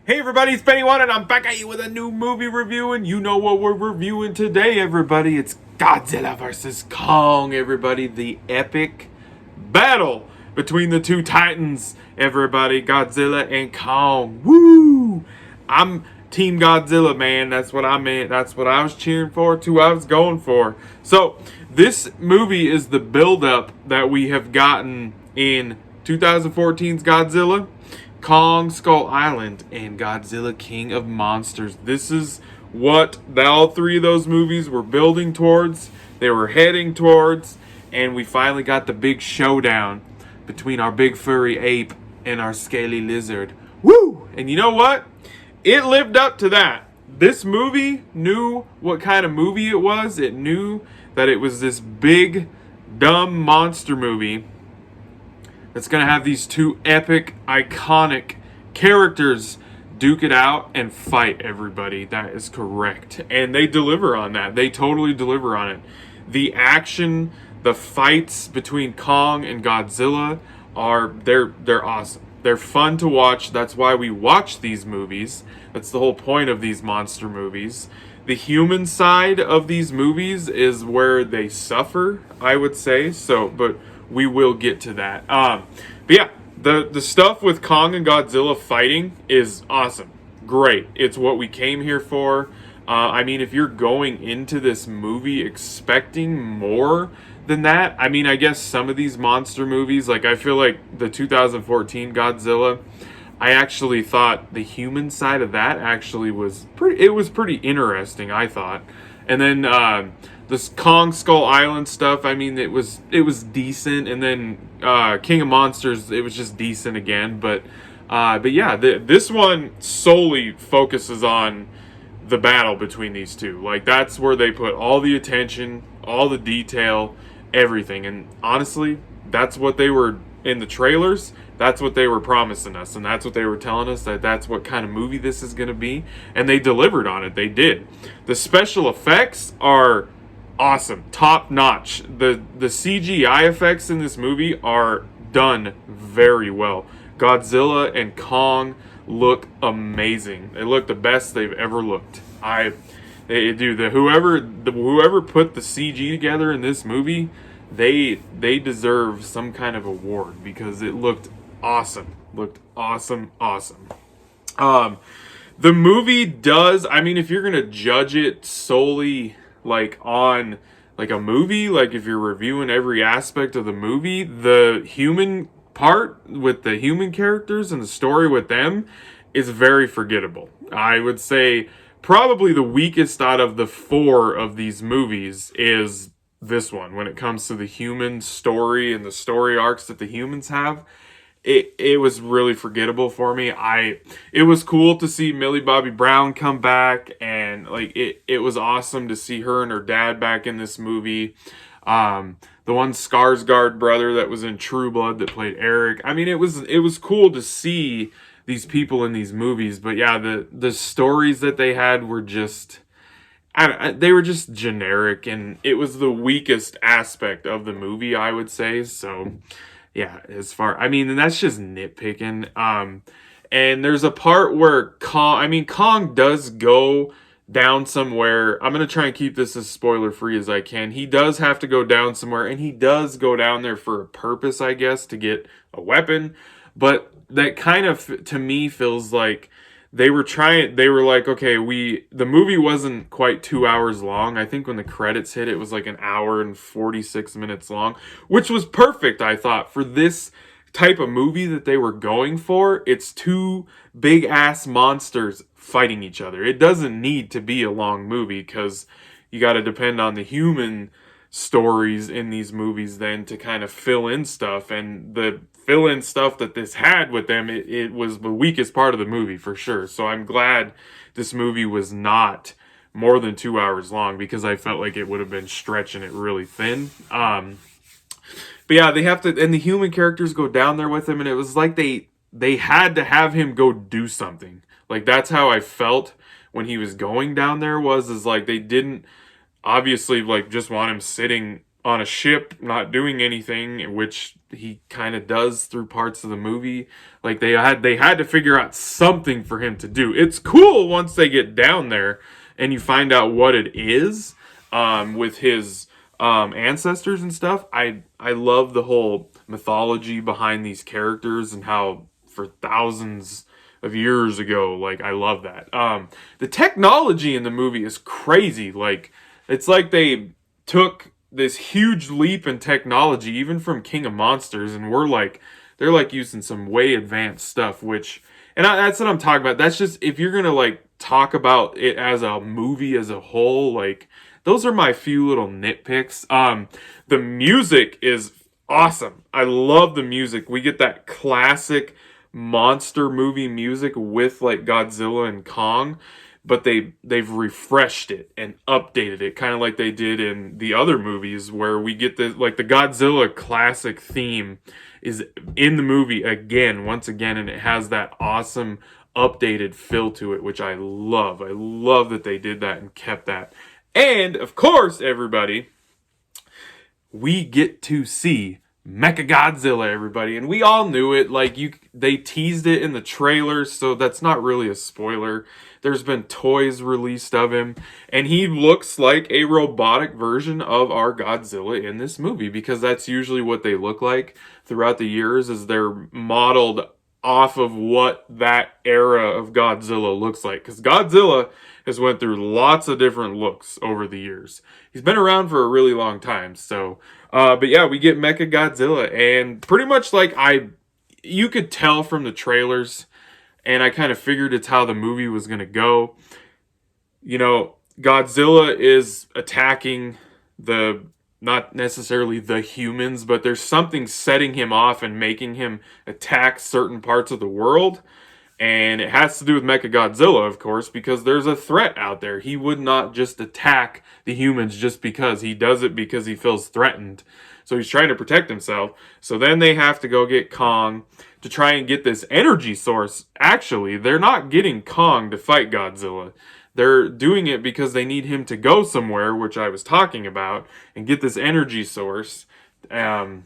Hey everybody, it's Benny One, and I'm back at you with a new movie review, and you know what we're reviewing today, everybody. It's Godzilla vs. Kong, everybody. The epic battle between the two titans, everybody. Godzilla and Kong. Woo! I'm Team Godzilla, man. That's what I meant. That's what I was cheering for, too. I was going for. So, this movie is the build-up that we have gotten in 2014's Godzilla, Kong Skull Island, and Godzilla King of Monsters. This is what all three of those movies were building towards. They were heading towards, and we finally got the big showdown between our big furry ape and our scaly lizard. Woo! And you know what? It lived up to that. This movie knew what kind of movie it was. It knew that it was this big, dumb monster movie that's going to have these two epic, iconic characters duke it out and fight everybody. That is correct. And they deliver on that. They totally deliver on it. The action, the fights between Kong and Godzilla they're awesome. They're fun to watch. That's why we watch these movies. That's the whole point of these monster movies. The human side of these movies is where they suffer, I would say. But we will get to that. But yeah, the stuff with Kong and Godzilla fighting is awesome. Great. It's what we came here for. I mean, if you're going into this movie expecting more than that, I mean, I guess some of these monster movies, like I feel like the 2014 Godzilla, I actually thought the human side of that actually was pretty interesting, I thought. And then this Kong Skull Island stuff, I mean, it was decent. And then King of Monsters, it was just decent again. But yeah, this one solely focuses on the battle between these two. Like, that's where they put all the attention, all the detail, everything. And honestly, that's what they were in the trailers. That's what they were promising us, and that's what they were telling us, that's what kind of movie this is going to be. And they delivered on it. They did. The special effects are awesome, top notch. The CGI effects in this movie are done very well. Godzilla and Kong look amazing. They look the best they've ever looked. They do. Whoever put the CG together in this movie, they deserve some kind of award because it looked awesome. Looked awesome. The movie does, I mean, if you're gonna judge it solely like on like a movie, like if you're reviewing every aspect of the movie, the human part with the human characters and the story with them is very forgettable. I would say probably the weakest out of the four of these movies is this one when it comes to the human story and the story arcs that the humans have. It was really forgettable for me. It was cool to see Millie Bobby Brown come back, and like it was awesome to see her and her dad back in this movie. The one Skarsgård brother that was in True Blood that played Eric. I mean, it was cool to see these people in these movies, but yeah, the stories that they had were just they were just generic, and it was the weakest aspect of the movie, I would say. So yeah, and that's just nitpicking. And there's a part where Kong does go down somewhere. I'm going to try and keep this as spoiler free as I can. He does have to go down somewhere, and he does go down there for a purpose, I guess, to get a weapon. But that kind of, to me, feels like they were like, okay, the movie wasn't quite 2 hours long. I think when the credits hit, it was like 1 hour and 46 minutes long, which was perfect, I thought, for this type of movie that they were going for. It's two big ass monsters fighting each other. It doesn't need to be a long movie because you got to depend on the human stories in these movies then to kind of fill in stuff. And the fill-in stuff that this had with them, it was the weakest part of the movie for sure. So I'm glad this movie was not more than 2 hours long, because I felt like it would have been stretching it really thin. But yeah, they have to, and the human characters go down there with him, and it was like they had to have him go do something. Like, that's how I felt when he was going down there, is like they didn't obviously like just want him sitting on a ship not doing anything, which he kind of does through parts of the movie. Like they had to figure out something for him to do. It's cool once they get down there and you find out what it is, with his ancestors and stuff. I love the whole mythology behind these characters and how for thousands of years ago, like, I love that. The technology in the movie is crazy. Like, it's like they took this huge leap in technology, even from King of Monsters, and they're like using some way advanced stuff, that's what I'm talking about. That's just, if you're gonna like talk about it as a movie as a whole, like, those are my few little nitpicks. The music is awesome. I love the music. We get that classic monster movie music with like Godzilla and Kong, but they've refreshed it and updated it, kind of like they did in the other movies, where we get the Godzilla classic theme is in the movie once again, and it has that awesome updated feel to it, which I love. I love that they did that and kept that. And of course, everybody, we get to see Mechagodzilla, everybody, and we all knew it. Like, they teased it in the trailers, so that's not really a spoiler. There's been toys released of him, and he looks like a robotic version of our Godzilla in this movie, because that's usually what they look like throughout the years, is they're modeled off of what that era of Godzilla looks like. Because Godzilla has went through lots of different looks over the years. He's been around for a really long time, so... but yeah, we get Mechagodzilla, and pretty much like you could tell from the trailers, and I kind of figured it's how the movie was going to go. You know, Godzilla is attacking not necessarily the humans, but there's something setting him off and making him attack certain parts of the world. And it has to do with Mechagodzilla, of course, because there's a threat out there. He would not just attack the humans just because. He does it because he feels threatened. So he's trying to protect himself. So then they have to go get Kong to try and get this energy source. Actually, they're not getting Kong to fight Godzilla. They're doing it because they need him to go somewhere, which I was talking about, and get this energy source. And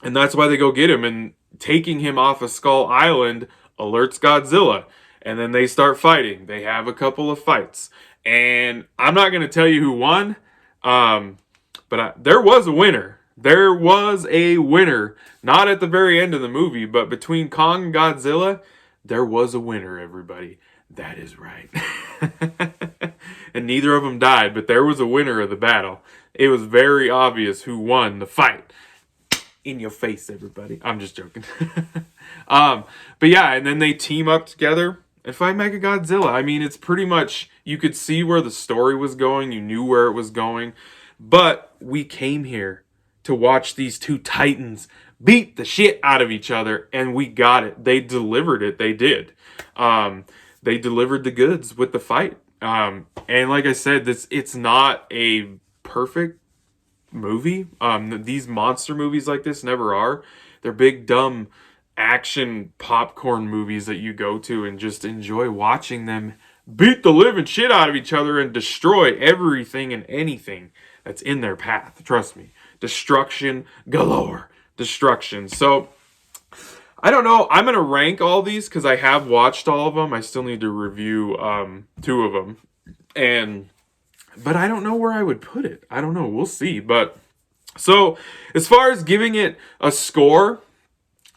that's why they go get him. And taking him off of Skull Island alerts Godzilla, and then they start fighting. They have a couple of fights, and I'm not going to tell you who won, but there was a winner. There was a winner, not at the very end of the movie, but between Kong and Godzilla, there was a winner, everybody. That is right. And neither of them died, but there was a winner of the battle. It was very obvious who won the fight. In your face, everybody. I'm just joking. But yeah, and then they team up together and fight Mechagodzilla. I mean, it's pretty much, you could see where the story was going. You knew where it was going. But we came here to watch these two titans beat the shit out of each other, and we got it. They delivered it. They did. They delivered the goods with the fight. And like I said, it's not a perfect movie. These monster movies like this never are. They're big, dumb action popcorn movies that you go to and just enjoy watching them beat the living shit out of each other and destroy everything and anything that's in their path. Trust me. Destruction galore. Destruction. So, I don't know. I'm going to rank all these because I have watched all of them. I still need to review 2 of them. But I don't know where I would put it. I don't know. We'll see. But so, as far as giving it a score,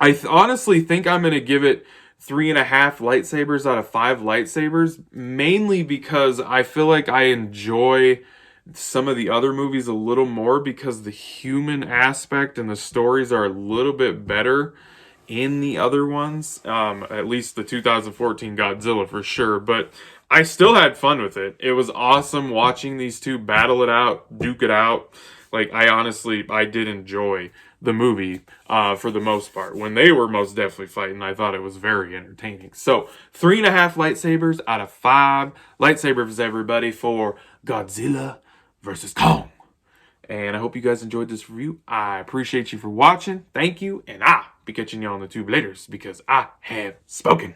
I honestly think I'm going to give it 3.5 lightsabers out of 5 lightsabers. Mainly because I feel like I enjoy some of the other movies a little more because the human aspect and the stories are a little bit better in the other ones. At least the 2014 Godzilla for sure. But I still had fun with it. It was awesome watching these two battle it out, duke it out. Like, I did enjoy the movie for the most part. When they were most definitely fighting, I thought it was very entertaining. So, 3.5 lightsabers out of 5 lightsabers, everybody, for Godzilla versus Kong. And I hope you guys enjoyed this review. I appreciate you for watching. Thank you. And I'll be catching you on the tube later because I have spoken.